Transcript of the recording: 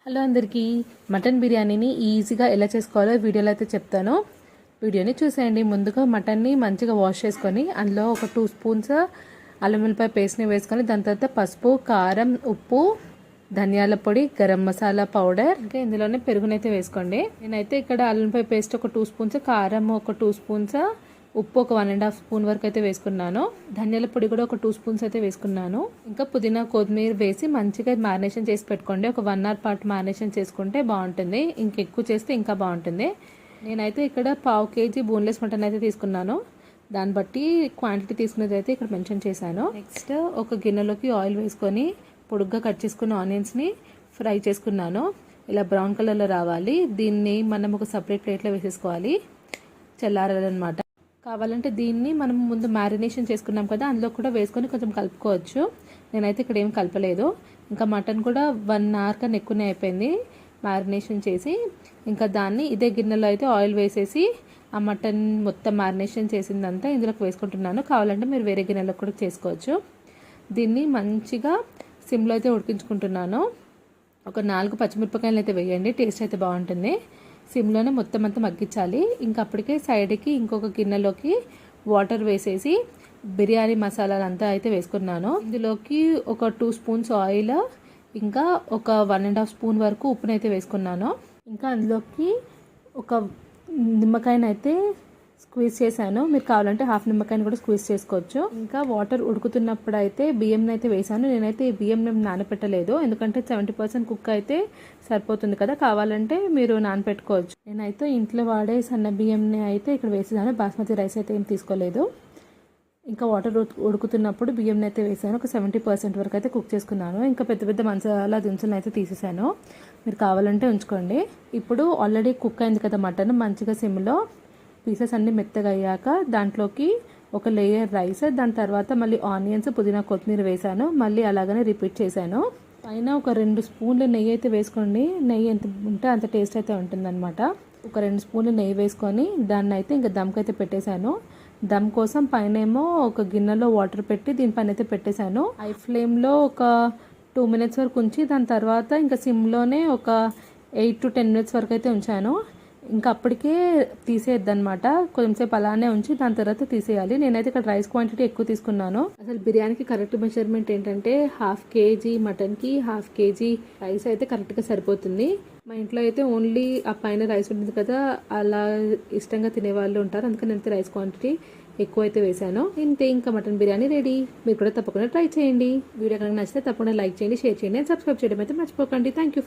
Hello అందరికీ, mutton బిర్యానీని ఈజీగా ఎలా చేసుకోవాలో వీడియోలో అయితే చెప్తాను. వీడియోని చూసేయండి. ముందుగా మటన్ని మంచిగా వాష్ చేసుకొని అందులో ఒక 2 స్పూన్స్ అల్లం వెల్లిపాయ పేస్ట్ని వేసుకొని దాని తర్వాత పసుపు, కారం, ఉప్పు, ధనియాల పొడి, గరం మసాలా పౌడర్, ఇంకా ఇందులోనే పెరుగునైతే వేసుకోండి. నేనైతే ఇక్కడ అల్లం వెల్లిపాయ పేస్ట్ ఒక 2 స్పూన్స్, కారం ఒక 2 స్పూన్స్, ఉప్పు ఒక 1.5 స్పూన్ వరకు అయితే వేసుకున్నాను. ధనియాల పొడి కూడా ఒక 2 స్పూన్స్ అయితే వేసుకున్నాను. ఇంకా పుదీనా, కొత్తిమీర వేసి మంచిగా మ్యారినేషన్ చేసి పెట్టుకోండి. ఒక 1 అవర్ పాటు మ్యారినేషన్ చేసుకుంటే బాగుంటుంది. ఇంకెక్కువ చేస్తే ఇంకా బాగుంటుంది. నేనైతే ఇక్కడ 1/2 kg బోన్లెస్ మటన్ అయితే తీసుకున్నాను. దాన్ని బట్టి క్వాంటిటీ తీసుకునేది అయితే ఇక్కడ మెన్షన్ చేశాను. నెక్స్ట్ ఒక గిన్నెలోకి ఆయిల్ వేసుకొని పొడుగ్గా కట్ చేసుకున్న ఆనియన్స్ని ఫ్రై చేసుకున్నాను. ఇలా బ్రౌన్ కలర్లో రావాలి. దీన్ని మనం ఒక సపరేట్ ప్లేట్లో వేసేసుకోవాలి. చల్లారాలన్నమాట. కావాలంటే దీన్ని మనం ముందు మ్యారినేషన్ చేసుకున్నాం కదా, అందులో కూడా వేసుకొని కొంచెం కలుపుకోవచ్చు. నేనైతే ఇక్కడ ఏం కలపలేదు. ఇంకా మటన్ కూడా 1 అవర్ కన్నా ఎక్కువనే అయిపోయింది మ్యారినేషన్ చేసి. ఇంకా దాన్ని ఇదే గిన్నెలో అయితే ఆయిల్ వేసేసి ఆ మటన్ మొత్తం మ్యారినేషన్ చేసిందంతా ఇందులోకి వేసుకుంటున్నాను. కావాలంటే మీరు వేరే గిన్నెలో కూడా చేసుకోవచ్చు. దీన్ని మంచిగా సిమ్లో అయితే ఉడికించుకుంటున్నాను. ఒక 4 పచ్చిమిరపకాయలు అయితే వేయండి, టేస్ట్ అయితే బాగుంటుంది. సిమ్లోనే మొత్తం అంతా మగ్గించాలి. ఇంకా అప్పటికే సైడ్కి ఇంకొక గిన్నెలోకి వాటర్ వేసేసి బిర్యానీ మసాలాలంతా అయితే వేసుకున్నాను. ఇందులోకి ఒక 2 స్పూన్స్ ఆయిల్, ఇంకా ఒక 1.5 స్పూన్ వరకు ఉప్పునైతే వేసుకున్నాను. ఇంకా అందులోకి ఒక నిమ్మకాయనైతే స్క్వీజ్ చేశాను. మీరు కావాలంటే హాఫ్ నిమ్మకాయని కూడా స్క్వీజ్ చేసుకోవచ్చు. ఇంకా వాటర్ ఉడుకుతున్నప్పుడు అయితే బియ్యంని అయితే వేసాను. నేనైతే ఈ బియ్యం నానపెట్టలేదు, ఎందుకంటే 70% కుక్ అయితే సరిపోతుంది కదా. కావాలంటే మీరు నానపెట్టుకోవచ్చు. నేనైతే ఇంట్లో వాడే సన్న బియ్యంని అయితే ఇక్కడ వేసేసాను. బాస్మతి రైస్ అయితే ఏం తీసుకోలేదు. ఇంకా వాటర్ ఉడుకుతున్నప్పుడు బియ్యంని అయితే వేసాను. ఒక 70% వరకు అయితే కుక్ చేసుకున్నాను. ఇంకా పెద్ద పెద్ద మసాలా దినుసులను అయితే తీసేసాను. మీరు కావాలంటే ఉంచుకోండి. ఇప్పుడు ఆల్రెడీ కుక్ అయింది కదా మటన్, మంచిగా సిమ్లో పీసెస్ అన్నీ మెత్తగా అయ్యాక దాంట్లోకి ఒక లేయర్ రైస్, దాని తర్వాత మళ్ళీ ఆనియన్స్, పుదీనా, కొత్తిమీర వేసాను. మళ్ళీ అలాగనే రిపీట్ చేశాను. పైన ఒక 2 స్పూన్లు నెయ్యి అయితే వేసుకోండి. నెయ్యి ఎంత ఉంటే అంత టేస్ట్ అయితే ఉంటుందన్నమాట. ఒక 2 స్పూన్లు నెయ్యి వేసుకొని దాన్ని అయితే ఇంకా దమ్కి అయితే పెట్టేశాను. దమ్ కోసం పైన ఏమో ఒక గిన్నెలో వాటర్ పెట్టి దీనిపైన అయితే పెట్టేశాను. హై ఫ్లేమ్లో ఒక 2 మినిట్స్ వరకు ఉంచి దాని తర్వాత ఇంకా సిమ్లోనే ఒక 8 to 10 మినిట్స్ వరకు అయితే ఉంచాను. ఇంకా అప్పటికే తీసేయద్దనమాట. కొంచెంసేపు అలానే ఉంచి దాని తర్వాత తీసేయాలి. నేనైతే ఇక్కడ రైస్ క్వాంటిటీ ఎక్కువ తీసుకున్నాను. అసలు బిర్యానీకి కరెక్ట్ మెజర్మెంట్ ఏంటంటే 1/2 kg మటన్కి 1/2 kg రైస్ అయితే కరెక్ట్గా సరిపోతుంది. మా ఇంట్లో అయితే ఓన్లీ ఆ పైన రైస్ ఉంటుంది కదా, అలా ఇష్టంగా తినేవాళ్ళు ఉంటారు. అందుకని నేనైతే రైస్ క్వాంటిటీ ఎక్కువ అయితే వేసాను. ఇంతే, ఇంకా మటన్ బిర్యానీ రెడీ. మీరు కూడా తప్పకుండా ట్రై చేయండి. వీడియో కనుక నచ్చితే తప్పకుండా లైక్ చేయండి, షేర్ చేయండి, సబ్స్క్రైబ్ చేయడం అయితే మర్చిపోకండి. Thank you.